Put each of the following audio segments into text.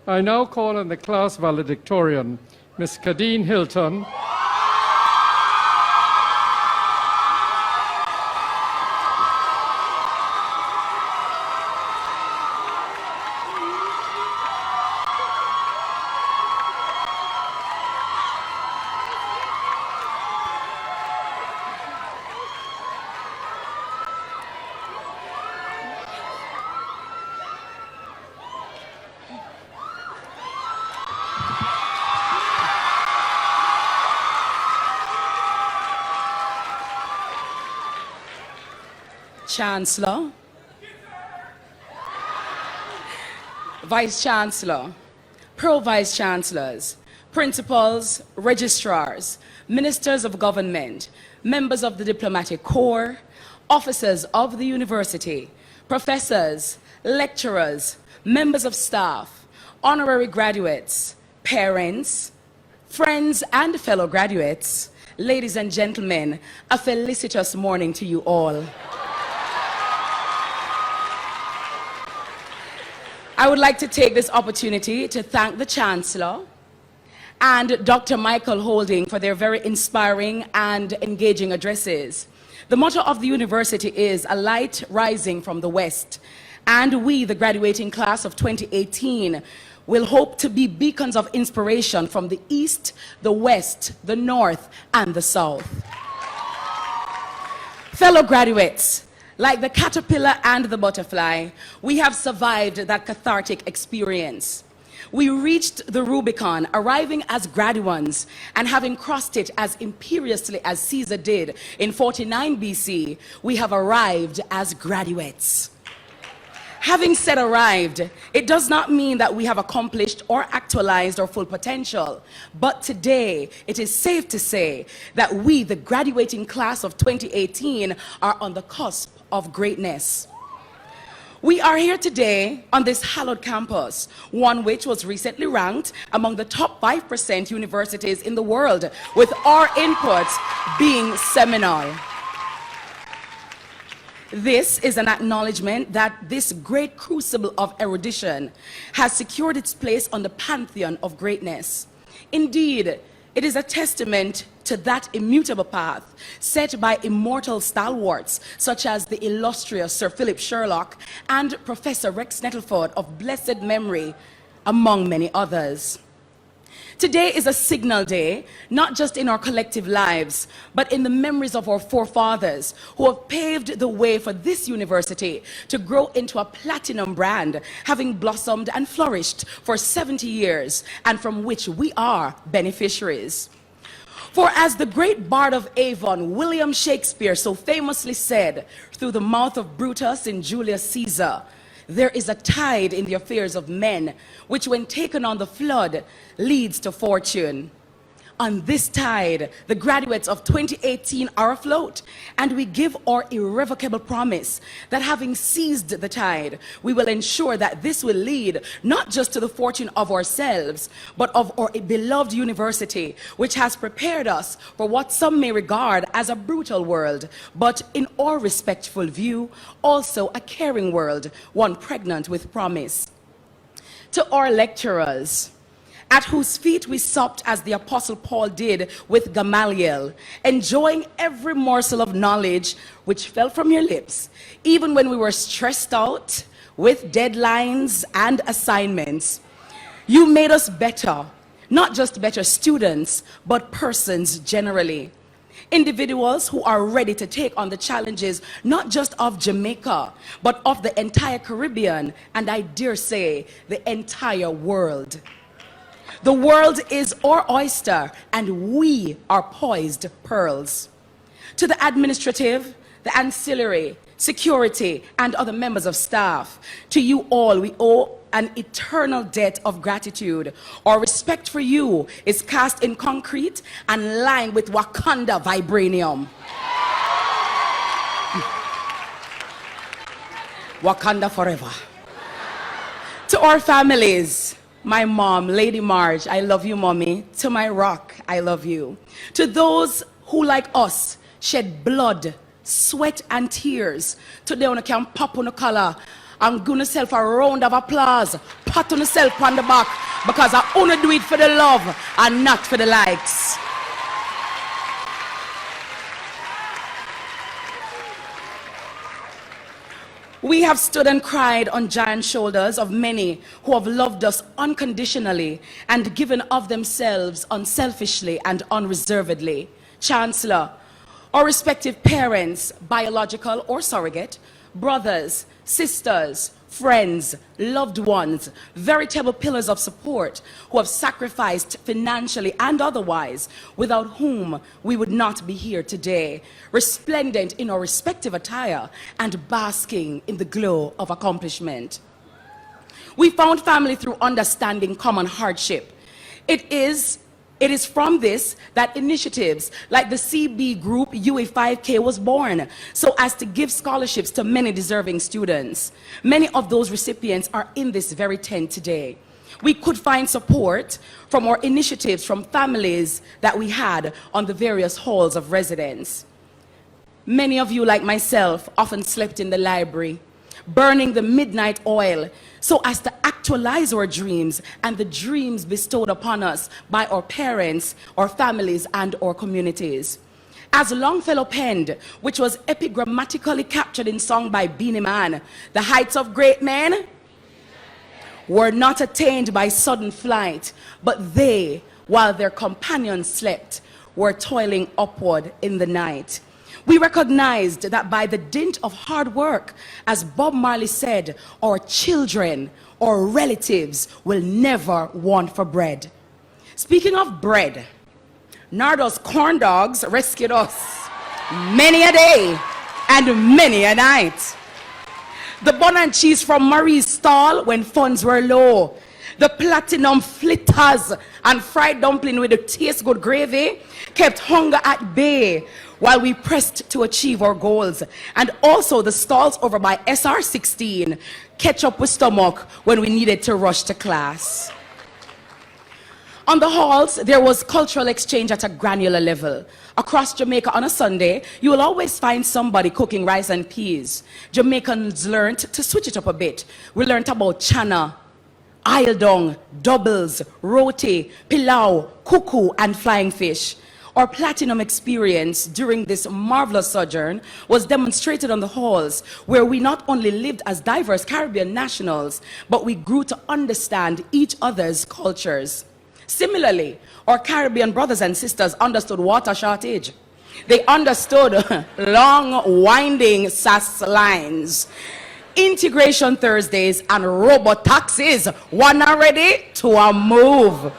I now call on the class valedictorian, Miss Khadine Hylton. Chancellor, Vice Chancellor, Pro-Vice Chancellors, Principals, Registrars, Ministers of Government, members of the Diplomatic Corps, officers of the university, professors, lecturers, members of staff, honorary graduates, parents, friends and fellow graduates, ladies and gentlemen, a felicitous morning to you all. I would like to take this opportunity to thank the Chancellor and Dr. Michael Holding for their very inspiring and engaging addresses. The motto of the university is "A light rising from the west," and we, the graduating class of 2018, will hope to be beacons of inspiration from the east, the west, the north, and the south. Fellow graduates, like the caterpillar and the butterfly, we have survived that cathartic experience. We reached the Rubicon, arriving as graduands, and having crossed it as imperiously as Caesar did in 49 BC, we have arrived as graduates. Having said arrived, it does not mean that we have accomplished or actualized our full potential. But today, it is safe to say that we, the graduating class of 2018, are on the cusp of greatness. We are here today on this hallowed campus, one which was recently ranked among the top 5% universities in the world, with our input being seminal. This is an acknowledgement that this great crucible of erudition has secured its place on the pantheon of greatness. Indeed, it is a testament to that immutable path set by immortal stalwarts such as the illustrious Sir Philip Sherlock and Professor Rex Nettleford of blessed memory, among many others. Today is a signal day, not just in our collective lives, but in the memories of our forefathers who have paved the way for this university to grow into a platinum brand, having blossomed and flourished for 70 years, and from which we are beneficiaries. For as the great bard of Avon, William Shakespeare, so famously said through the mouth of Brutus in Julius Caesar, there is a tide in the affairs of men, which when taken on the flood, leads to fortune. On this tide, the graduates of 2018 are afloat, and we give our irrevocable promise that having seized the tide, we will ensure that this will lead not just to the fortune of ourselves, but of our beloved university, which has prepared us for what some may regard as a brutal world, but in our respectful view, also a caring world, one pregnant with promise. To our lecturers, at whose feet we supped as the Apostle Paul did with Gamaliel, enjoying every morsel of knowledge which fell from your lips, even when we were stressed out with deadlines and assignments. You made us better, not just better students, but persons generally. Individuals who are ready to take on the challenges not just of Jamaica, but of the entire Caribbean, and I dare say, the entire world. The world is our oyster, and we are poised pearls. To the administrative, the ancillary, security, and other members of staff, to you all we owe an eternal debt of gratitude. Our respect for you is cast in concrete and lined with Wakanda vibranium. Wakanda forever. To our families, my mom, Lady Marge, I love you, mommy. To my rock, I love you. To those who, like us, shed blood, sweat, and tears, today on can pop on the collar and give yourself a round of applause. pat on yourself on the back because I only do it for the love and not for the likes. We have stood and cried on giant shoulders of many who have loved us unconditionally and given of themselves unselfishly and unreservedly. Chancellor, our respective parents, biological or surrogate, brothers, sisters, friends, loved ones, veritable pillars of support who have sacrificed financially and otherwise, without whom we would not be here today, resplendent in our respective attire and basking in the glow of accomplishment. We found family through understanding common hardship. It is from this that initiatives like the CB Group UWI was born, so as to give scholarships to many deserving students. Many of those recipients are in this very tent today. We could find support from our initiatives from families that we had on the various halls of residence. Many of you, like myself, often slept in the library, burning the midnight oil so as to actualize our dreams and the dreams bestowed upon us by our parents, our families, and our communities. As Longfellow penned, which was epigrammatically captured in song by Beenie Man, the heights of great men were not attained by sudden flight, but they, while their companions slept, were toiling upward in the night. We recognized that by the dint of hard work, as Bob Marley said, our children or relatives will never want for bread. Speaking of bread, Nardo's corn dogs rescued us many a day and many a night. The bun and cheese from Marie's stall when funds were low. The platinum flitters and fried dumpling with the taste good gravy kept hunger at bay while we pressed to achieve our goals. And also the stalls over by SR16 catch up with stomach when we needed to rush to class. On the halls, there was cultural exchange at a granular level. Across Jamaica on a Sunday, you will always find somebody cooking rice and peas. Jamaicans learned to switch it up a bit. We learned about chana, Hylton, doubles, roti, pilau, cuckoo, and flying fish. Our platinum experience during this marvelous sojourn was demonstrated on the halls, where we not only lived as diverse Caribbean nationals, but we grew to understand each other's cultures. Similarly, our Caribbean brothers and sisters understood water shortage. They understood long, winding SAS lines, integration Thursdays, and robot taxis. One are ready to a move.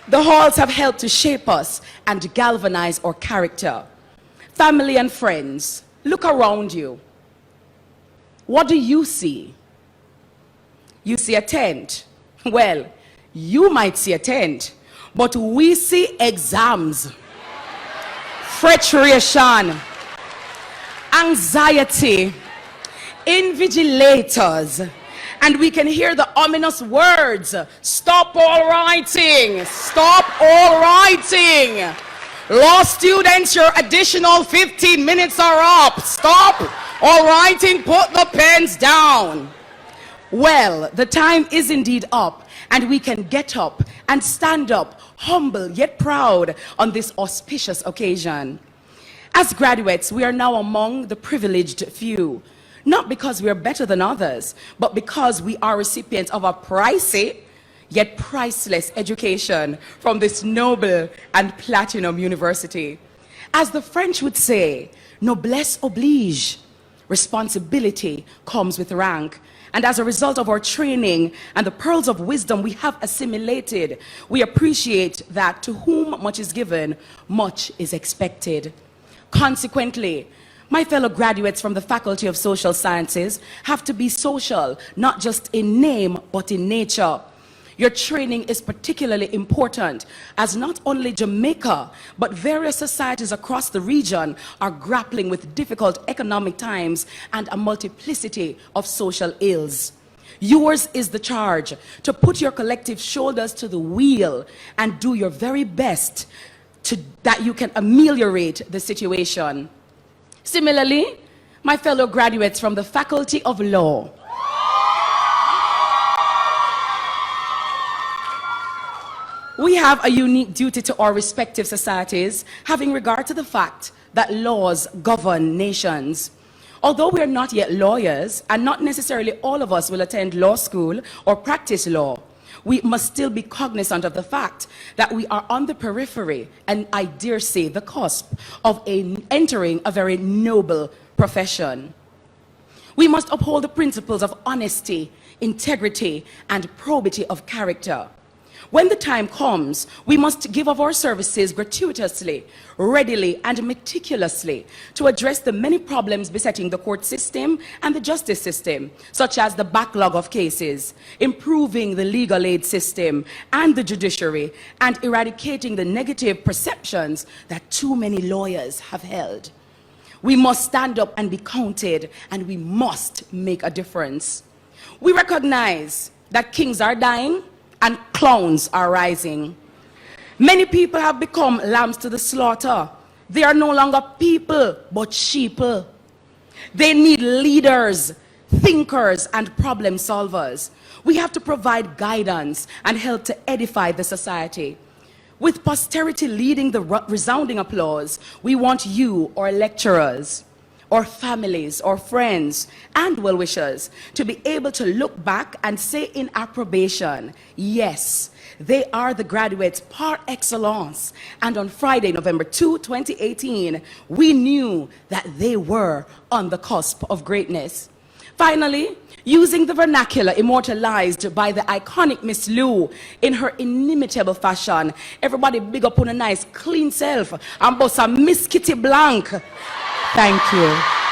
The halls have helped to shape us and galvanize our character. Family and friends, look around you. What do you see? You see a tent. Well, you might see a tent, but we see exams, frustration, anxiety, invigilators, and we can hear the ominous words, stop all writing, stop all writing. Law students, your additional 15 minutes are up. Stop all writing, put the pens down. Well, the time is indeed up, and we can get up and stand up, humble yet proud on this auspicious occasion. As graduates, we are now among the privileged few, not because we are better than others, but because we are recipients of a pricey yet priceless education from this noble and platinum university. As the French would say, noblesse oblige. Responsibility comes with rank. And as a result of our training and the pearls of wisdom we have assimilated, we appreciate that to whom much is given, much is expected. Consequently, my fellow graduates from the Faculty of Social Sciences have to be social, not just in name, but in nature. Your training is particularly important, as not only Jamaica, but various societies across the region are grappling with difficult economic times and a multiplicity of social ills. Yours is the charge to put your collective shoulders to the wheel and do your very best that you can ameliorate the situation. Similarly, my fellow graduates from the Faculty of Law, We have a unique duty to our respective societies, having regard to the fact that laws govern nations. Although we are not yet lawyers, and not necessarily all of us will attend law school or practice law, we must still be cognizant of the fact that we are on the periphery, and I dare say the cusp, of entering a very noble profession. We must uphold the principles of honesty, integrity, and probity of character. When the time comes, we must give of our services gratuitously, readily, and meticulously to address the many problems besetting the court system and the justice system, such as the backlog of cases, improving the legal aid system and the judiciary, and eradicating the negative perceptions that too many lawyers have held. We must stand up and be counted, and we must make a difference. We recognize that kings are dying and clowns are rising. Many people have become lambs to the slaughter. They are no longer people, but sheeple. They need leaders, thinkers, and problem solvers. We have to provide guidance and help to edify the society. With posterity leading the resounding applause, we want you, our lecturers, or families, or friends, and well-wishers to be able to look back and say in approbation, yes, they are the graduates par excellence. And on Friday, November 2, 2018, we knew that they were on the cusp of greatness. Finally, using the vernacular immortalized by the iconic Miss Lou in her inimitable fashion, everybody big up on a nice clean self and boss a Miss Kitty Blank. Thank you.